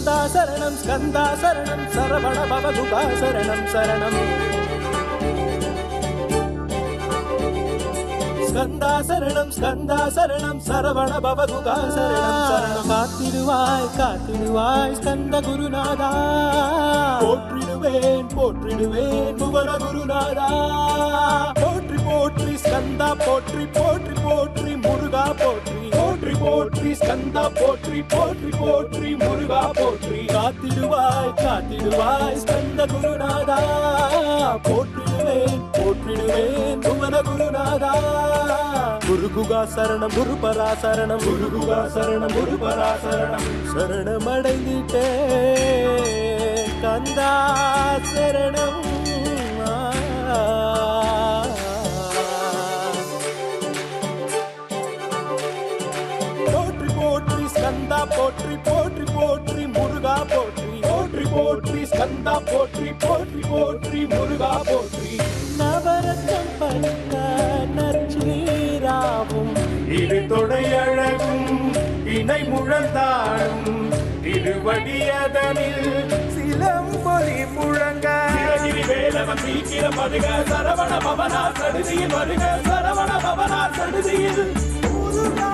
ஸ்கந்தா சரணம் சரவண பவகுகா சரணம் சரணம் ஸ்கந்தா சரணம் சரவண பவகுகா சரணம் சரணம் காத்திடுவாய் ஸ்கந்த குருநாதா போற்றிடுவேன் புவன குருநாதா போற்றி போற்றி ஸ்கந்தா போற்றி போற்றி போற்றி முருகா போற்றி ஸ்கந்தா போற்றி முருகா போற்றி காத்திடுவாய் ஸ்கந்த குருநாதா போற்றிடுவேன் புவன குருநாதா குருகுகா சரணம் குருபரா சரணம் குருகுகா சரணம் குருபரா சரணம் சரணமடைந்திட்டே கந்தா சரணம் போற்றி ஸ்கந்தா போற்றி முருகா போற்றி ஸ்கந்தா போற்றி முருகா போற்றி நவரத்தம் பட்ட நற்சீராவும் இரு தொடையழகும் இணை முழந்தாடும் திருவடியதனில் சிலம்பொலி முழங்க வேலவன் சீக்கிர மருக சரவண பவனார் சடுதியில் வருக சரவண பவனார் சடுதியில் முருகா